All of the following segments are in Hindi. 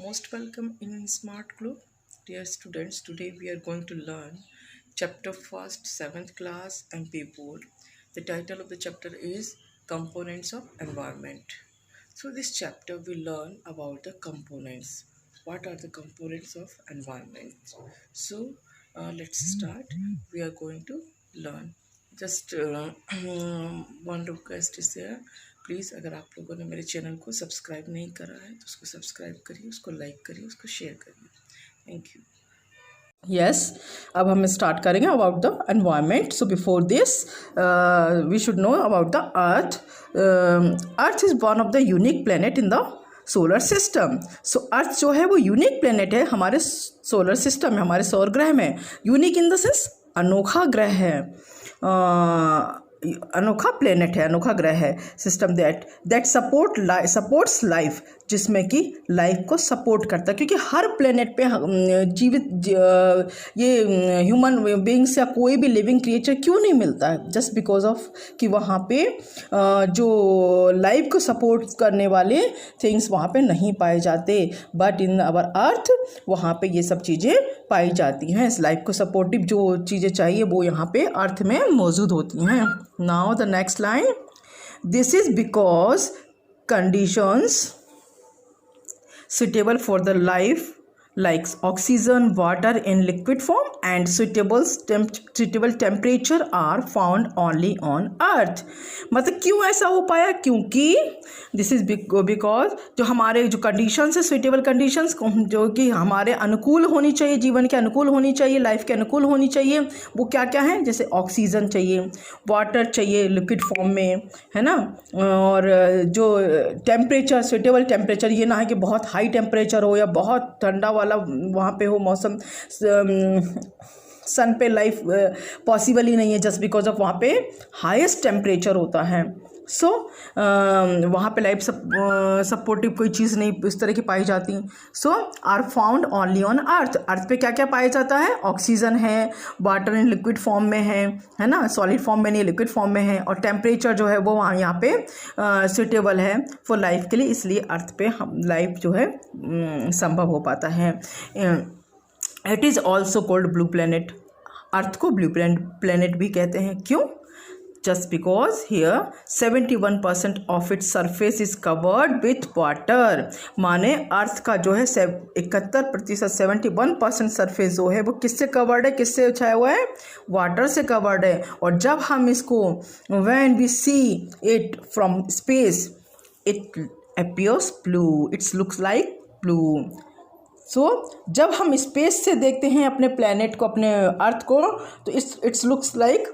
Most welcome in Smart Club. Dear students, today we are going to learn chapter first, 7th class MP board. The title of the chapter is Components of Environment. So this chapter we learn about the components. What are the components of environment? So let's start. We are going to learn. Just one request is there. Please अगर आप लोगों ने मेरे चैनल को सब्सक्राइब नहीं करा है तो उसको सब्सक्राइब करिए, उसको लाइक करिए, उसको शेयर करिए. Thank you. Yes, अब हम स्टार्ट करेंगे about the environment. So before this we should know about the earth. Earth is one of the unique planet in the solar system. So earth जो है वो यूनिक प्लेनेट है हमारे सोलर सिस्टम में, हमारे सौर ग्रह में. यूनिक इन द सेंस अनोखा ग्रह है, अनोखा प्लेनेट है, अनोखा ग्रह है. सिस्टम दैट सपोर्ट्स लाइफ, जिसमें कि लाइफ को सपोर्ट करता है. क्योंकि हर प्लेनेट पे जीवित ये ह्यूमन बीइंग्स या कोई भी लिविंग क्रिएचर क्यों नहीं मिलता है? जस्ट बिकॉज ऑफ कि वहाँ पे जो लाइफ को सपोर्ट करने वाले थिंग्स वहाँ पे नहीं पाए जाते. बट इन आवर अर्थ वहाँ पे ये सब चीज़ें पाई जाती हैं. इस लाइफ को सपोर्टिव जो चीज़ें चाहिए वो यहाँ पे अर्थ में मौजूद होती हैं. Now the next line. This is because conditions suitable for the life like oxygen, water in liquid form and suitable temperature are found only on earth. मतलब क्यों ऐसा हो पाया? क्योंकि दिस इज़ बिकॉज जो हमारे जो कंडीशंस है, सुइटेबल कंडीशंस जो कि हमारे अनुकूल होनी चाहिए, जीवन के अनुकूल होनी चाहिए, लाइफ के अनुकूल होनी चाहिए, वो क्या क्या है? जैसे ऑक्सीजन चाहिए, वाटर चाहिए लिक्विड फॉर्म में, है ना. और जो टेम्परेचर, सुइटेबल टेम्परेचर, ये ना है कि बहुत हाई टेम्परेचर हो या बहुत ठंडा वाला वहाँ पे हो मौसम. सन पे लाइफ पॉसिबल ही नहीं है जस्ट बिकॉज ऑफ वहाँ पे हाईएस्ट टेम्परेचर होता है. सो वहाँ पे लाइफ सपोर्टिव कोई चीज़ नहीं इस तरह की पाई जाती. So are found only on earth. Earth पे क्या क्या पाया जाता है? ऑक्सीजन है, वाटर इन लिक्विड फॉर्म में है ना, सॉलिड फॉर्म में नहीं, लिक्विड फॉर्म में है. और टेम्परेचर जो है वो वहाँ यहाँ पे सुटेबल है फॉर लाइफ के लिए. इसलिए अर्थ पे हम लाइफ जो है संभव हो पाता है. It is also called blue planet. Earth को ब्लू प्लैनेट भी कहते हैं. क्यों? Just because here 71% of its surface is covered with water. माने अर्थ का जो है 71%, 71% सरफेस जो है वो किससे कवर्ड है, किससे छाया हुआ है? वाटर से कवर्ड है. और जब हम इसको when we see it from space it appears blue, it looks like blue. सो जब हम स्पेस से देखते हैं अपने प्लैनेट को, अपने अर्थ को, तो इट्स लुक्स लाइक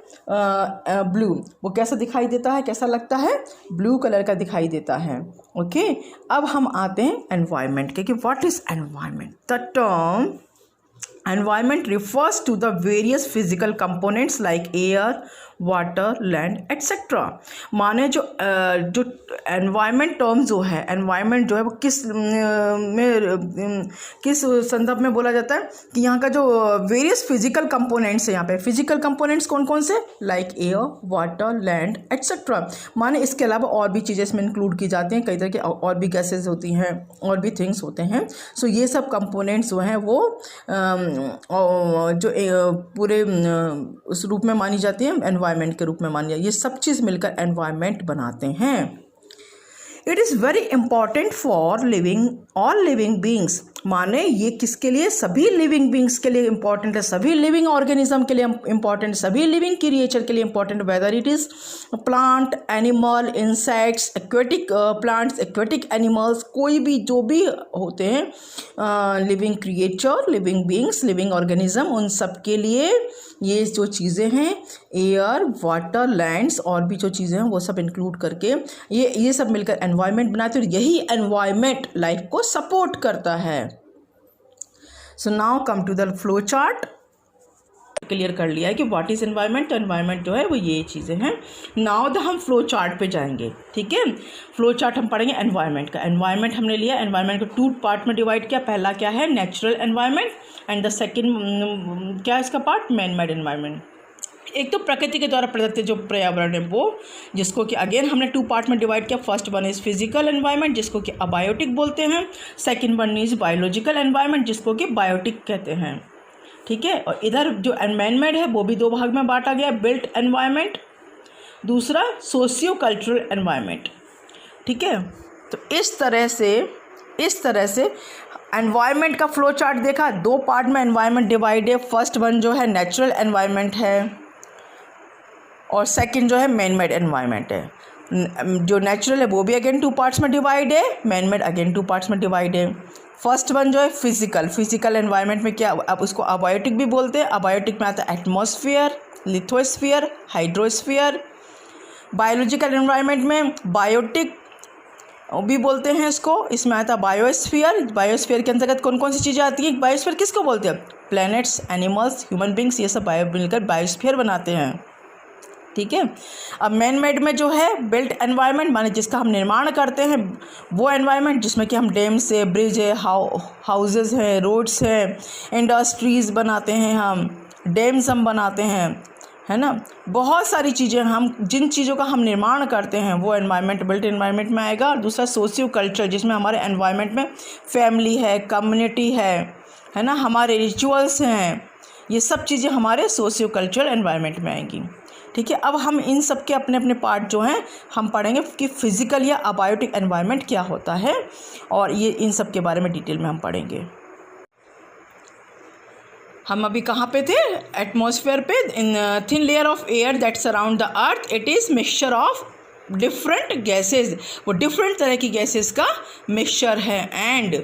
ब्लू. वो कैसा दिखाई देता है, कैसा लगता है? ब्लू कलर का दिखाई देता है. ओके. अब हम आते हैं एनवायरनमेंट के कि what is environment. The term environment refers to the various physical components like air, water, land etcetera. माने जो एनवायरनमेंट टर्म जो है, एनवायरनमेंट जो है वो किस संदर्भ में बोला जाता है कि यहाँ का जो वेरियस फिजिकल कंपोनेंट्स है, यहाँ पे फिजिकल कंपोनेंट्स कौन कौन से? Like air, water, land etcetera. माने इसके अलावा और भी चीज़ें इसमें इंक्लूड की जाती हैं, कई तरह के और भी गैसेज होती हैं, और भी थिंग्स होते हैं. सो ये सब कंपोनेंट्स जो हैं वो जो पूरे उस रूप में मानी जाती है, एनवायरनमेंट के रूप में मानी जाती है. ये सब चीज़ मिलकर एनवायरनमेंट बनाते हैं. It is very important for living all living beings. माने ये किसके लिए? सभी लिविंग बींग्स के लिए इंपॉर्टेंट है, सभी लिविंग ऑर्गेनिज्म के लिए इंपॉर्टेंट, सभी लिविंग क्रिएचर के लिए important. Weather it is plant, animal, insects, aquatic plants, aquatic animals, कोई भी जो भी होते हैं living creature, living beings, living organism, उन सब के लिए ये जो चीज़ें हैं एयर, वाटर, लैंड्स और भी जो चीज़ें हैं वो सब इंक्लूड करके ये सब मिलकर एनवायरनमेंट बनाते हैं. और यही एनवायरनमेंट लाइफ को सपोर्ट करता है. So now come to the flow chart. Clear कर लिया है कि व्हाट इज़ एनवायरनमेंट. तो एनवायरनमेंट जो है वो ये चीज़ें हैं. नाउ द हम फ्लो चार्ट पे जाएंगे. ठीक है, फ्लो चार्ट हम पढ़ेंगे एनवायरनमेंट का. एनवायरनमेंट हमने लिया, एनवायरनमेंट को 2 पार्ट में डिवाइड किया. पहला क्या है? Natural environment. And the second क्या है इसका पार्ट? Man made environment. एक तो प्रकृति के द्वारा प्रदत्त जो पर्यावरण है वो, जिसको कि अगेन हमने 2 पार्ट में डिवाइड किया। First one is physical environment, जिसको कि अबायोटिक बोलते हैं। Second one is biological environment, जिसको कि बायोटिक कहते हैं। ठीक है, और इधर जो एनवायरनमेंट है वो भी 2 भाग में बांटा गया, बिल्ट एनवायरनमेंट, दूसरा सोशियो कल्चरल एनवायरनमेंट। ठीक है, तो इस तरह से एनवायरनमेंट का फ्लो चार्ट देखा। 2 पार्ट में एनवायरनमेंट डिवाइड है। फर्स्ट वन जो है नेचुरल एनवायरनमेंट है और सेकंड जो है मैन मेड एनवायरनमेंट है। जो नेचुरल है वो भी अगेन 2 पार्ट्स में डिवाइड है, मैन मेड अगेन 2 पार्ट्स में डिवाइड है। फर्स्ट वन जो है फिजिकल एनवायरनमेंट में क्या, अब उसको अबायोटिक भी बोलते हैं। अबायोटिक में आता है atmosphere, lithosphere, hydrosphere. Biological environment में बायोटिक भी बोलते हैं इसको, इसमें आता है बायोस्फीयर। बायोस्फीयर के अंतर्गत कौन कौन सी चीज़ें आती हैं? बायोस्फीयर किसको बोलते हैं? प्लैनेट्स, एनिमल्स, ह्यूमन बींग्स, ये सब बायो मिलकर बायोस्फीयर बनाते हैं। ठीक है, अब मैन मेड में जो है बिल्ट एनवायरनमेंट, माने जिसका हम निर्माण करते हैं वो एनवायरनमेंट, जिसमें कि हम डैम्स है, ब्रिज है, हाउसेस हैं, रोड्स हैं, इंडस्ट्रीज़ बनाते हैं, हम डैम्स हम बनाते हैं, है ना। बहुत सारी चीज़ें, हम जिन चीज़ों का हम निर्माण करते हैं वो एनवायरनमेंट बिल्ट एनवायरनमेंट में आएगा। और दूसरा सोशियो कल्चर, जिसमें हमारे एनवायरनमेंट में फैमिली है, कम्युनिटी है ना, हमारे रिचुअल्स हैं, ये सब चीज़ें हमारे सोशियो कल्चरल एनवायरनमेंट में आएंगी। ठीक है, अब हम इन सब के अपने अपने पार्ट जो हैं हम पढ़ेंगे कि फिजिकल या अबायोटिक एनवायरनमेंट क्या होता है, और ये इन सब के बारे में डिटेल में हम पढ़ेंगे। हम अभी कहाँ पे थे? एटमॉस्फेयर पे। In thin layer of air that surround the earth, it is mixture of different gases, वो डिफरेंट तरह की गैसेज का मिक्सचर है। And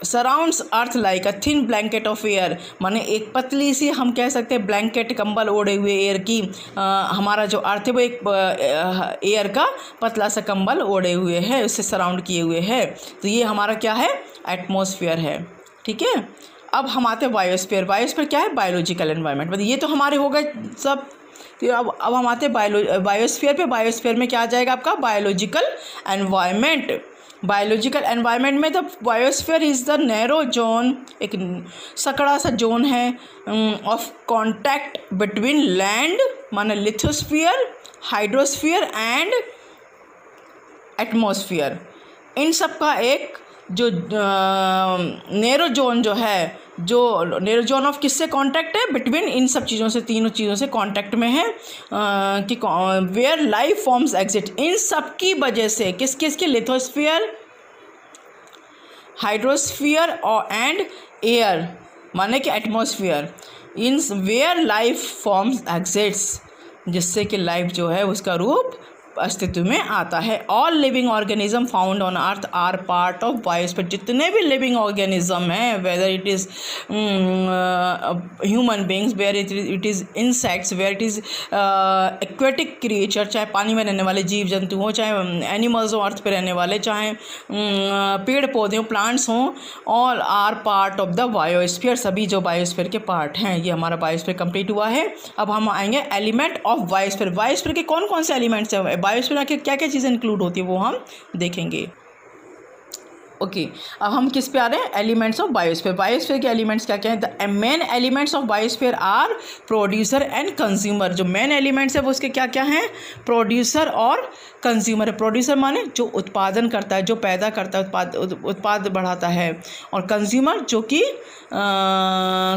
surrounds earth like a thin blanket of air, माने एक पतली सी हम कह सकते हैं ब्लैंकेट, कंबल ओढ़े हुए एयर की। हमारा जो अर्थ है वो एक एयर का पतला सा कंबल ओढ़े हुए है, उससे सराउंड किए हुए है। तो ये हमारा क्या है? एटमॉस्फेयर है। ठीक है, अब हम आते हैं बायोस्फीयर। बायोस्फीयर क्या है? Biological environment. मतलब ये तो हमारे हो गए सब। तो अब हम आते हैं बायोस्फीयर पे। बायोस्फीयर में क्या आ जाएगा आपका? Biological environment. बायोलॉजिकल एनवायरनमेंट में the biosphere is the narrow zone, एक सकड़ा सा जोन है ऑफ कॉन्टैक्ट बिटवीन लैंड माने लिथोस्फीयर, हाइड्रोस्फीयर एंड एटमॉस्फेयर। इन सब का एक जो नैरो जोन जो है, जो नैरो जोन ऑफ किससे कांटेक्ट है? बिटवीन इन सब चीज़ों से, तीनों चीज़ों से कांटेक्ट में है कि वेयर लाइफ फॉर्म्स एग्जिस्ट। इन सब की वजह से किस किस की? लिथोस्फीयर, हाइड्रोस्फीयर और एंड एयर माने कि atmosphere, in where life forms exist, जिससे कि लाइफ जो है उसका रूप अस्तित्व में आता है। All living organism found on earth are part of biosphere. जितने भी लिविंग ऑर्गेनिज्म हैं, whether it is human beings, where it is insects, where it is aquatic creature, चाहे पानी में रहने वाले जीव जंतु हों, चाहे एनिमल्स हों अर्थ पे रहने वाले, चाहे पेड़ पौधे हों, प्लांट्स हों, all are part of the biosphere. सभी जो बायोस्फीयर के पार्ट हैं। ये हमारा बायोस्फीयर कंप्लीट हुआ है। अब हम आएंगे एलिमेंट ऑफ बायोस्फीयर। बायोस्फीयर के कौन कौन से एलिमेंट्स हैं? बायोस्फीयर में क्या क्या चीज़ें इंक्लूड होती है वो हम देखेंगे। ओके, अब हम किस पे आ रहे हैं? Elements of biosphere. बायोस्फीयर के एलिमेंट्स क्या क्या हैं? The main elements of biosphere are producer and consumer. जो मेन एलिमेंट्स है वो उसके क्या क्या हैं? प्रोड्यूसर और कंज्यूमर। प्रोड्यूसर माने जो उत्पादन करता है, जो पैदा करता है, उत्पाद बढ़ाता है, और कंज्यूमर जो कि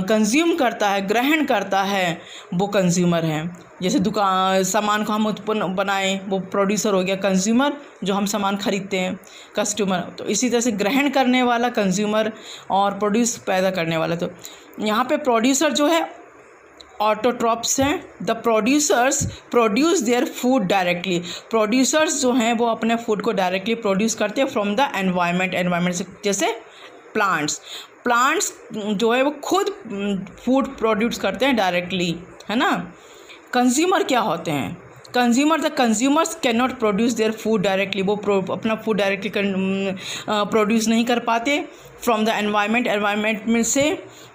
कंज्यूम करता है, ग्रहण करता है, वो कंज्यूमर है। जैसे दुकान सामान को हम उत्पन्न बनाएं, वो प्रोड्यूसर हो गया। कंज्यूमर जो हम सामान खरीदते हैं, कस्टमर। तो इसी तरह से ग्रहण करने वाला कंज्यूमर और प्रोड्यूस पैदा करने वाला। तो यहाँ पे प्रोड्यूसर जो है ऑटोट्रॉप्स हैं। The producers produce their food directly. Producers जो हैं वो अपने फूड को डायरेक्टली प्रोड्यूस करते हैं फ्रॉम द एनवायरनमेंट से। जैसे प्लांट्स जो है वो खुद फूड प्रोड्यूस करते हैं डायरेक्टली, है ना। कंज्यूमर क्या होते हैं? The consumers can not produce their food directly. वो अपना फूड डायरेक्टली प्रोड्यूस नहीं कर पाते फ्रॉम द एनवायरनमेंट में से।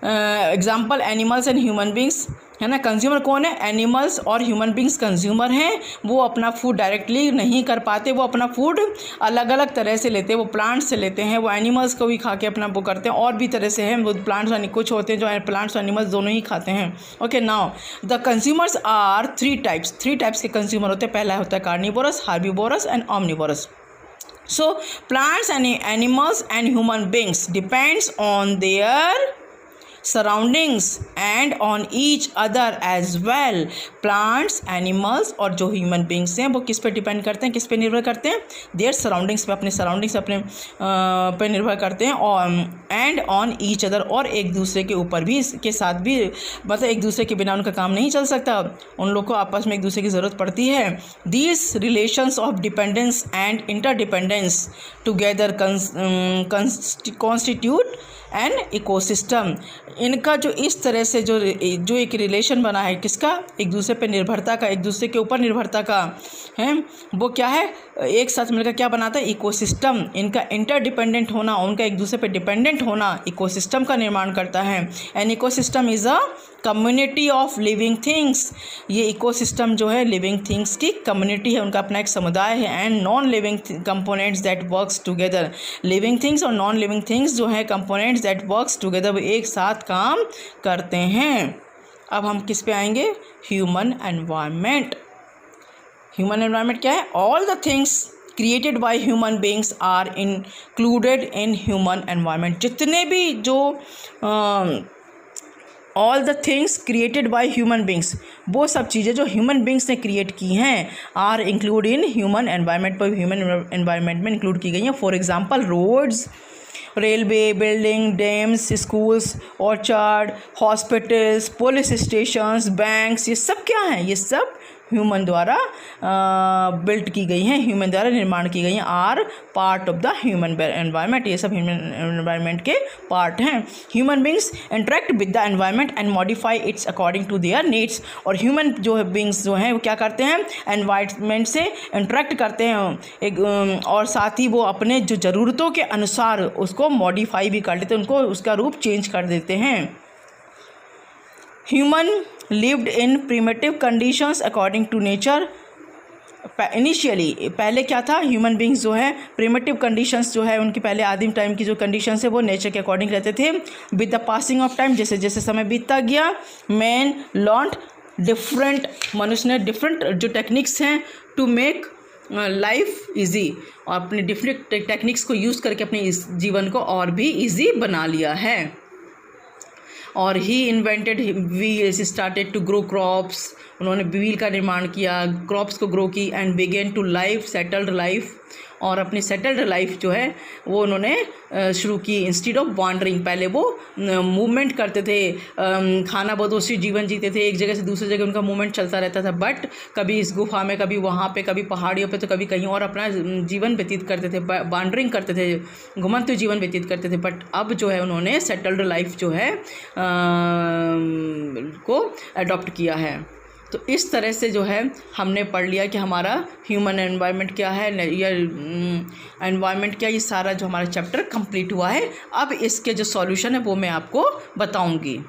Example animals and human beings, है ना। कंज्यूमर कौन है? एनिमल्स और ह्यूमन बींग्स कंज्यूमर हैं। वो अपना फूड डायरेक्टली नहीं कर पाते, वो अपना फूड अलग अलग तरह से लेते हैं। वो प्लांट्स से लेते हैं, वो एनिमल्स को भी खा के अपना वो करते हैं, और भी तरह से हैं वो प्लांट्स, कुछ होते हैं जो प्लांट्स और एनिमल्स दोनों ही खाते हैं। Okay, now the consumers are three types के कंज्यूमर होते हैं। पहला होता है carnivorous, herbivorous and omnivorous. So plants and animals and human beings depends on their surroundings and on each other as well. Plants, animals और जो ह्यूमन बींग्स हैं वो किस पे डिपेंड करते हैं, किस पे निर्भर करते हैं? देयर सराउंडिंग्स पे, अपने सराउंडिंग्स अपने पे निर्भर करते हैं। और एंड ऑन ईच अदर, और एक दूसरे के ऊपर भी, के साथ भी, मतलब एक दूसरे के बिना उनका काम नहीं चल सकता, उन लोग को आपस में एक दूसरे की ज़रूरत पड़ती है। These relations of dependence and interdependence together constitute an ecosystem. इनका जो इस तरह से जो एक रिलेशन बना है, किसका? एक दूसरे पे निर्भरता का, एक दूसरे के ऊपर निर्भरता का है, वो क्या है? एक साथ मिलकर क्या बनाता है? इकोसिस्टम। इनका इंटरडिपेंडेंट होना, उनका एक दूसरे पे डिपेंडेंट होना इकोसिस्टम का निर्माण करता है। An ecosystem is a community of living things. ये इकोसिस्टम जो है लिविंग थिंग्स की कम्युनिटी है, उनका अपना एक समुदाय है। And non living components that works together. Living things और नॉन लिविंग थिंग्स जो है कंपोनेंट्स दैट वर्क्स टुगेदर, वो एक साथ काम करते हैं। अब हम किस पे आएंगे? Human environment. ह्यूमन एनवायरनमेंट क्या है? All the things created by human beings are included in human environment. जितने भी जो all the things created by human beings, वो सब चीज़ें जो ह्यूमन बींग्स ने क्रिएट की हैं, are include in human environment, पर ह्यूमन एनवायरनमेंट में इंक्लूड की गई हैं। For example roads, railway, building, dams, schools, orchard, hospitals, police stations, banks, ये सब क्या हैं? ये सब ह्यूमन द्वारा बिल्ट की गई हैं, ह्यूमन द्वारा निर्माण की गई हैं, are part of the human environment. ये सब ह्यूमन एनवायरनमेंट के पार्ट हैं। Human beings interact with the environment and modify its according to their needs. और ह्यूमन जो है बींग्स जो हैं वो क्या करते हैं? एनवायरनमेंट से इंटरेक्ट करते हैं एक, और साथ ही वो अपने जो ज़रूरतों के अनुसार उसको मॉडिफाई भी कर लेते हैं, उनको उसका रूप चेंज कर देते हैं। Human lived in primitive conditions according to nature। Initially पहले क्या था? ह्यूमन बींग्स जो है प्रिमिटिव कंडीशंस जो है उनकी पहले आदिम टाइम की जो कंडीशंस है वो नेचर के अकॉर्डिंग रहते थे। With the passing of time, जैसे जैसे समय बीतता गया, मैन लर्नड डिफरेंट, मनुष्य ने डिफरेंट जो टेक्निक्स हैं टू मेक लाइफ ईजी, और अपने डिफरेंट टेक्निक्स को यूज़ करके अपने इस जीवन को और भी ईजी बना लिया है। और he invented wheels, started to grow crops, उन्होंने व्हील का निर्माण किया, क्रॉप्स को ग्रो की। And began to life settled life, और अपनी सेटल्ड लाइफ जो है वो उन्होंने शुरू की। इंस्टीड ऑफ वॉन्डरिंग, पहले वो मूवमेंट करते थे, खाना बदोशी जीवन जीते थे, एक जगह से दूसरी जगह उनका मूवमेंट चलता रहता था। बट कभी इस गुफा में, कभी वहाँ पे, कभी पहाड़ियों पे, तो कभी कहीं और अपना जीवन व्यतीत करते थे, वॉन्डरिंग करते थे, घुमंत हुए जीवन व्यतीत करते थे। बट अब जो है उन्होंने सेटल्ड लाइफ जो है को अडॉप्ट किया है। तो इस तरह से जो है हमने पढ़ लिया कि हमारा ह्यूमन एनवायरनमेंट क्या है, या एनवायरनमेंट क्या, ये सारा जो हमारा चैप्टर कंप्लीट हुआ है। अब इसके जो सॉल्यूशन है वो मैं आपको बताऊंगी।